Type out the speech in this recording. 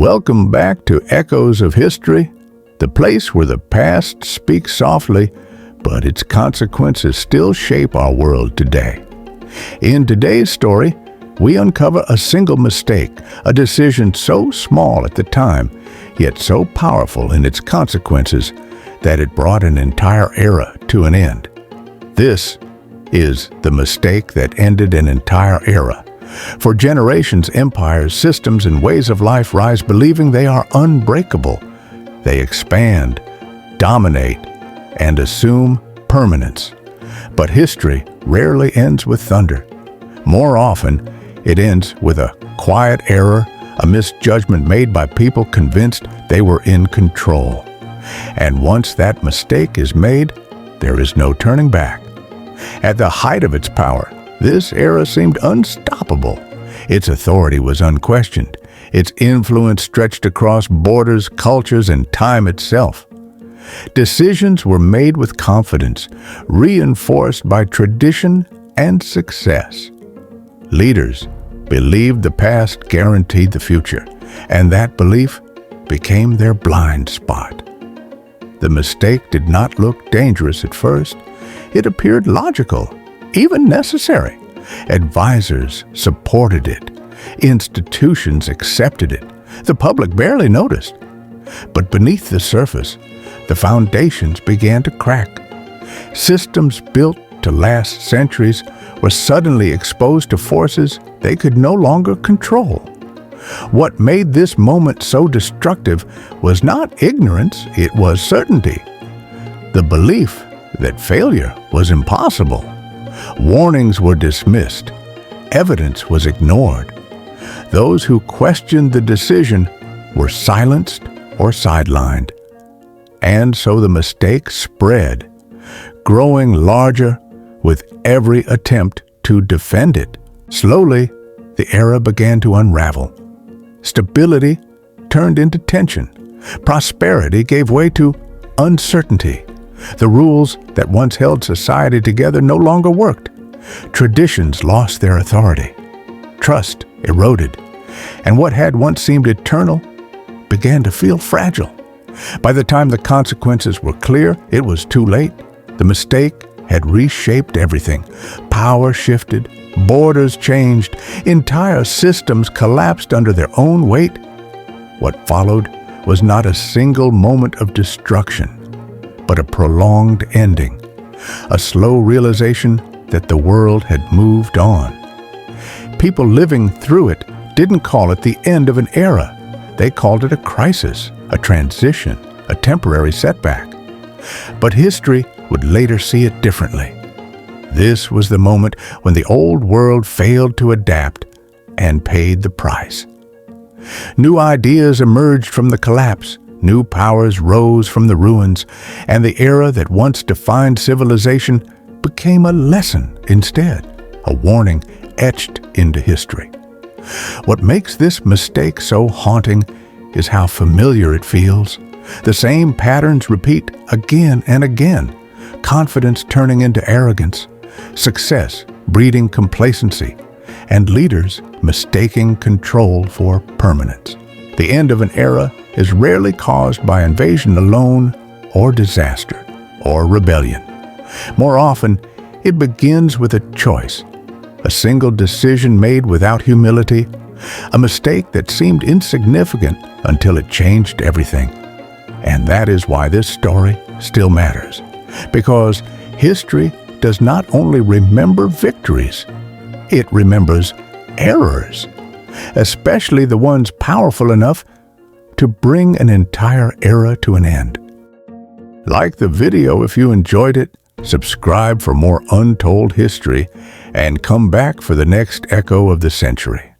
Welcome back to Echoes of History, the place where the past speaks softly, but its consequences still shape our world today. In today's story, we uncover a single mistake, a decision so small at the time, yet so powerful in its consequences that it brought an entire era to an end. This is the mistake that ended an entire era. For generations, empires, systems, and ways of life rise believing they are unbreakable. They expand, dominate, and assume permanence. But history rarely ends with thunder. More often, it ends with a quiet error, a misjudgment made by people convinced they were in control. And once that mistake is made, there is no turning back. At the height of its power, this era seemed unstoppable. Its authority was unquestioned. Its influence stretched across borders, cultures, and time itself. Decisions were made with confidence, reinforced by tradition and success. Leaders believed the past guaranteed the future, and that belief became their blind spot. The mistake did not look dangerous at first. It appeared logical, even necessary. Advisors supported it. Institutions accepted it. The public barely noticed. But beneath the surface, the foundations began to crack. Systems built to last centuries were suddenly exposed to forces they could no longer control. What made this moment so destructive was not ignorance, it was certainty. The belief that failure was impossible. Warnings were dismissed. Evidence was ignored. Those who questioned the decision were silenced or sidelined. And so the mistake spread, growing larger with every attempt to defend it. Slowly, the era began to unravel. Stability turned into tension. Prosperity gave way to uncertainty. The rules that once held society together no longer worked. Traditions lost their authority. Trust eroded. And what had once seemed eternal began to feel fragile. By the time the consequences were clear, it was too late. The mistake had reshaped everything. Power shifted, borders changed, entire systems collapsed under their own weight. What followed was not a single moment of destruction, but a prolonged ending, a slow realization that the world had moved on. People living through it didn't call it the end of an era. They called it a crisis, a transition, a temporary setback. But history would later see it differently. This was the moment when the old world failed to adapt and paid the price. New ideas emerged from the collapse. New powers rose from the ruins, and the era that once defined civilization became a lesson instead, a warning etched into history. What makes this mistake so haunting is how familiar it feels. The same patterns repeat again and again, confidence turning into arrogance, success breeding complacency, and leaders mistaking control for permanence. The end of an era is rarely caused by invasion alone or disaster or rebellion. More often, it begins with a choice, a single decision made without humility, a mistake that seemed insignificant until it changed everything. And that is why this story still matters, because history does not only remember victories, it remembers errors, especially the ones powerful enough to bring an entire era to an end. Like the video if you enjoyed it, subscribe for more untold history, and come back for the next echo of the century.